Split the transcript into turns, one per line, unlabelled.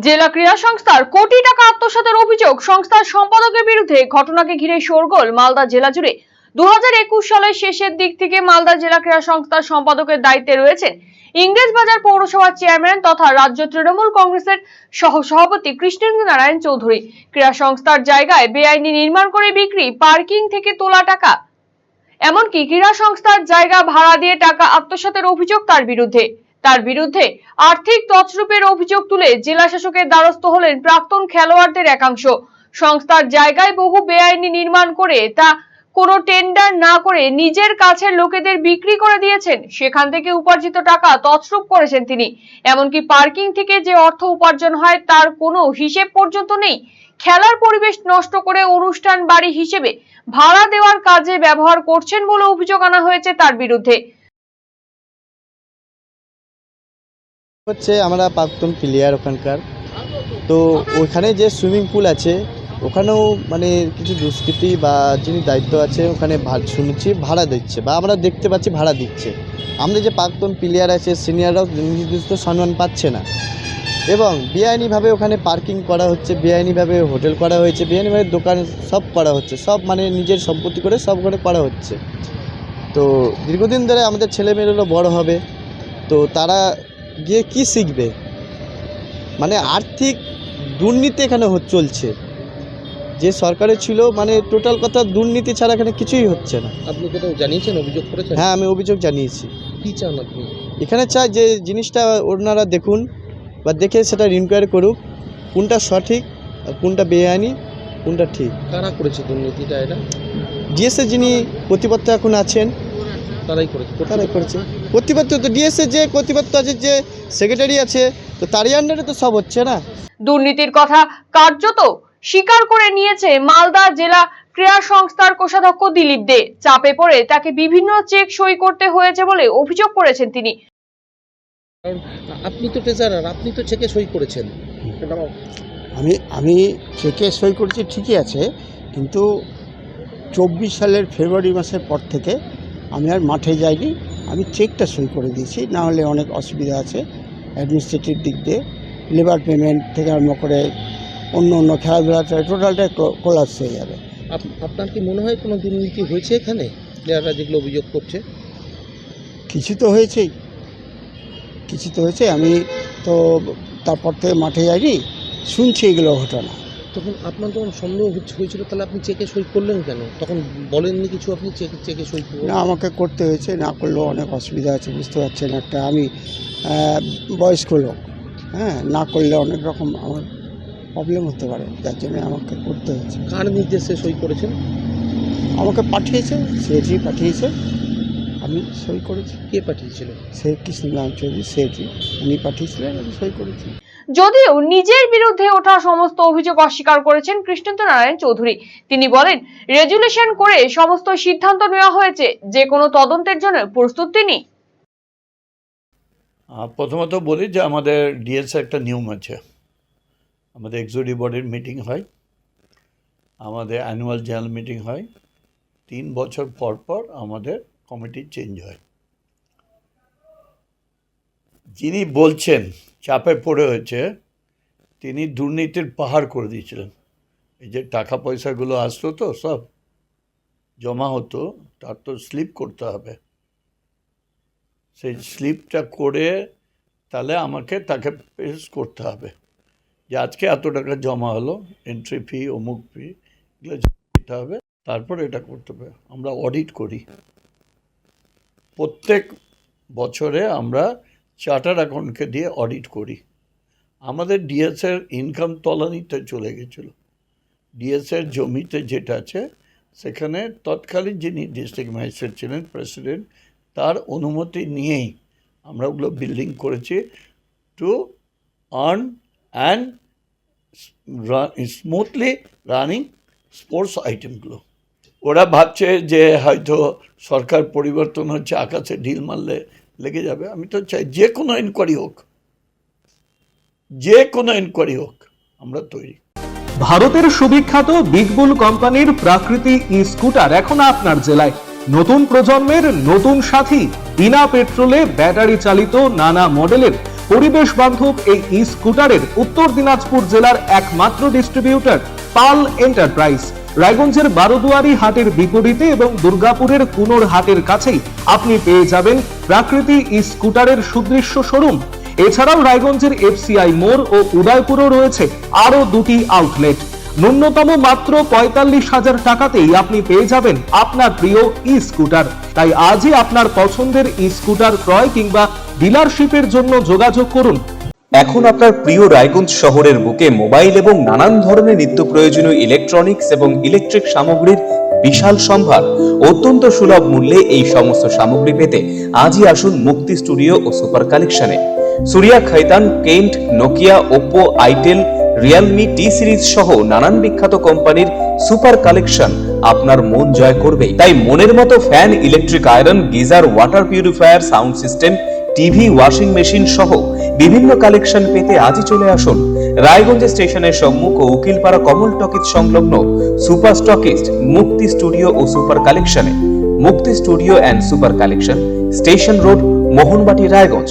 জেলা ক্রীড়া সংস্থার কোটি টাকা আত্মসাতের অভিযোগ সংস্থার সম্পাদকের বিরুদ্ধে। ঘটনাকে ঘিরে শোরগোল মালদা জেলা জুড়ে। 2021 সালের শেষের দিক থেকে মালদা জেলা ক্রীড়া সংস্থার সম্পাদকের দায়িত্বে রয়েছেন ইংরেজবাজার পৌরসভার চেয়ারম্যান তথা রাজ্য তৃণমূল কংগ্রেসের সহ-সভাপতি কৃষ্ণেন্দু নারায়ণ চৌধুরী। ক্রীড়া সংস্থার জায়গায় বেআইনি নির্মাণ করে বিক্রি, পার্কিং থেকে তোলা টাকা, এমনকি ক্রীড়া সংস্থার জায়গা ভাড়া দিয়ে টাকা আত্মসাতের অভিযোগ তার বিরুদ্ধে আর্থিক তছরূপের অভিযোগ তুলে জেলা শাসকের দ্বারস্থ হলেন প্রাক্তন খেলোয়াড়দের একাংশ। সংস্থার জায়গায় বহু বেআইনি নির্মাণ করে তা কোনো টেন্ডার না করে নিজের কাছের লোকেদের বিক্রি করে দিয়েছেন। সেখান থেকে উপার্জিত টাকা তছরূপ করেছেন তিনি। এমনকি পার্কিং থেকে যে অর্থ উপার্জন হয় তার কোনো হিসেব পর্যন্ত নেই। খেলার পরিবেশ নষ্ট করে অনুষ্ঠান বাড়ি হিসেবে ভাড়া দেওয়ার কাজে ব্যবহার করছেন বলে অভিযোগ আনা হয়েছে তার বিরুদ্ধে।
হচ্ছে আমরা প্রাক্তন প্লেয়ার ওখানকার, তো ওখানে যে সুইমিং পুল আছে ওখানেও মানে কিছু দুষ্কৃতী বা যিনি দায়িত্ব আছে ওখানে শুনেছি ভাড়া দিচ্ছে বা আমরা দেখতে পাচ্ছি ভাড়া দিচ্ছে। আমাদের যে প্রাক্তন প্লেয়ার আছে সিনিয়ররাও নির্দিষ্ট সম্মান পাচ্ছে না এবং বেআইনিভাবে ওখানে পার্কিং করা হচ্ছে, বেআইনিভাবে হোটেল করা হয়েছে, বেআইনিভাবে দোকান সব করা হচ্ছে, সব মানে নিজের সম্পত্তি করে সব করে করা হচ্ছে। তো দীর্ঘদিন ধরে আমাদের ছেলেমেয়েরাও বড় হবে, তো তারা গিয়ে কি শিখবে? মানে আর্থিক দুর্নীতি এখানে চলছে। যে সরকারে ছিল মানে টোটাল কথা দুর্নীতি ছাড়া এখানে কিছুই হচ্ছে না।
আপনি কোথাও জানিয়েছেন, অভিযোগ করেছেন?
হ্যাঁ, আমি অভিযোগ জানিয়েছি।
কি চান আপনি?
এখানে চাই যে জিনিসটা ওনারা দেখুন বা দেখে সেটা ইনকোয়ারি করুক, কোনটা সঠিক আর কোনটা বেআইনি, কোনটা ঠিক।
কারা করেছে দুর্নীতিটা? এটা
ডিএসএ যিনি কর্তৃপক্ষ এখন আছেন
তারাই করেছে।
কর্তৃপক্ষ তো ডিএসএ যে কর্তৃপক্ষ আছে, যে সেক্রেটারি আছে, তো তারই আন্ডারে তো সব হচ্ছে না।
দুর্নীতির কথা কার্যত স্বীকার করে নিয়েছে মালদা জেলা ক্রীড়া সংস্থার কোষাধ্যক্ষ দিলীপ দে। চাপে পড়ে তাকে বিভিন্ন চেক সই করতে হয়েছে বলে অভিযোগ করেছেন তিনি।
আপনি তো ট্রেজারার, আপনি তো চেকে সই করেছেন।
আমি চেকে সই করেছি ঠিকই আছে, কিন্তু 24 সালের ফেব্রুয়ারি মাসের পর থেকে আমি আর মাঠে যাইনি। আমি চেকটা সই করে দিয়েছি, না হলে অনেক অসুবিধা আছে অ্যাডমিনিস্ট্রেটিভ দিক দিয়ে, লেবার পেমেন্ট থেকে আরম্ভ করে অন্য খেলাধুলাটা টোটালটা কোলাপস হয়ে যাবে।
আপনার কি মনে হয় কোনো দুর্নীতি হয়েছে এখানে যারা যেগুলো অভিযোগ করছে?
কিছু তো হয়েছেই, আমি তো তারপর থেকে মাঠে যাইনি, শুনছি এগুলো ঘটনা।
তখন আপনার যখন সন্দেহ হয়েছিল তাহলে আপনি চেকে সই করলেন কেন? তখন বলেননি কিছু? আপনি চেকে সই করলেন
না, আমাকে করতে হয়েছে, না করলেও অনেক অসুবিধা আছে, বুঝতে পারছেন। একটা আমি বয়স্ক লোক, হ্যাঁ, না করলে অনেক রকম আমার প্রবলেম হতে পারে, যার জন্য আমাকে করতে হয়েছে।
কার নির্দেশে সই করেছেন?
আমাকে পাঠিয়েছে, সেটি পাঠিয়েছে, আমি সই করেছি।
কে পাঠিয়েছিল?
সে কৃষ্ণনারায়ণ চৌধুরী, সেটি উনি পাঠিয়েছিলেন, আমি সই করেছি।
যদিও নিজের বিরুদ্ধে ওঠা সমস্ত অভিযোগ অস্বীকার করেছেন কৃষ্ণেন্দু নারায়ণ চৌধুরী। তিনি বলেন, রেজুলেশন করে সমস্ত সিদ্ধান্ত নেওয়া হয়েছে, যে কোনো তদন্তের জন্য প্রস্তুত তিনি।
প্রথমত বলি যে আমাদের ডিএসএ একটা নিয়ম আছে। আমাদের এক্সিকিউটিভ বডির মিটিং হয়, আমাদের অ্যানুয়াল জেনারেল মিটিং হয়, 3 বছর পর পর আমাদের কমিটি চেঞ্জ হয়। যিনি বলছেন চাপে পড়ে হয়েছে, তিনি দুর্নীতির পাহাড় করে দিয়েছিলেন। এই যে টাকা পয়সাগুলো আসতো তো সব জমা হতো, তার তো স্লিপ করতে হবে। সেই স্লিপটা করে তাহলে তাকে পেশ করতে হবে যে আজকে এত টাকা জমা হলো, এন্ট্রি ফি, অমুক ফি, এগুলো দিতে হবে, তারপর এটা করতে হবে। আমরা অডিট করি প্রত্যেক বছরে, আমরা চার্টার অ্যাকাউন্টকে দিয়ে অডিট করি। আমাদের ডিএসের ইনকাম তলানিতে চলে গেছিলো। ডিএসের জমিতে যেটা আছে সেখানে তৎকালীন যিনি ডিস্ট্রিক্ট ম্যাজিস্ট্রেট ছিলেন, প্রেসিডেন্ট, তার অনুমতি নিয়েই আমরা ওগুলো বিল্ডিং করেছি to earn and smoothly running sports আইটেমগুলো। ওরা ভাবছে যে হয়তো সরকার পরিবর্তন হচ্ছে, আকাশে ঢিল মারলে লেগে যাবে। আমি তো চাই যে কোনো ইনকোয়ারি হোক, আমরা তৈরি।
ভারতের সুবিখ্যাত বিগবুল কোম্পানির প্রাকৃতিক ই স্কুটার এখন আপনার জেলায়। নতুন প্রজন্মের নতুন সাথী, বিনা পেট্রোলে ব্যাটারি চালিত নানা মডেলের পরিবেশ বান্ধব এই ই স্কুটারের উত্তর দিনাজপুর জেলার একমাত্র ডিস্ট্রিবিউটর পাল এন্টারপ্রাইজ। রায়গঞ্জের বারোদুয়ারি হাটের বিপরীতে এবং দুর্গাপুরের কুনোর হাটের কাছেই আপনি পেয়ে যাবেন প্রাকৃতি ই স্কুটারের সুদৃশ্য শোরুম। এছাড়াও রায়গঞ্জের এফসিআই মোড় ও উদয়পুরেও রয়েছে আরো দুটি আউটলেট। ন্যূনতম মাত্র ৪৫,০০০ টাকাতেই আপনি পেয়ে যাবেন আপনার প্রিয় ই স্কুটার। তাই আজই আপনার পছন্দের ই স্কুটার ক্রয় কিংবা ডিলারশিপের জন্য যোগাযোগ করুন।
এখন আপনার প্রিয় রায়গঞ্জ শহরের বুকে মোবাইল এবং নানান ধরনের নিত্য প্রয়োজনীয় ইলেকট্রনিক্স এবং ইলেকট্রিক সামগ্রীর বিশাল সম্ভার। অত্যন্ত সুলভ মূল্যে এই সমস্ত সামগ্রী পেতে আজই আসুন মুক্তি স্টুডিও ও সুপার কালেকশনে। Surya Khaitan, Kent, Nokia, Oppo, itel, realme, T series সহ নানান বিখ্যাত কোম্পানির সুপার কালেকশন আপনার মন জয় করবে। তাই মনের মতো fan, electric iron, geyser, water purifier, sound system, TV, washing machine সহ বিভিন্ন কালেকশন পেতে আজই চলে আসুন রায়গঞ্জ স্টেশনের সম্মুখ ও উকিলপাড়া কমল টকিজ সংলগ্ন সুপার স্টকিস্ট মুক্তি স্টুডিও ও সুপার কালেকশনে। মুক্তি studio and super collection, station road, Mohanbati, Raiganj.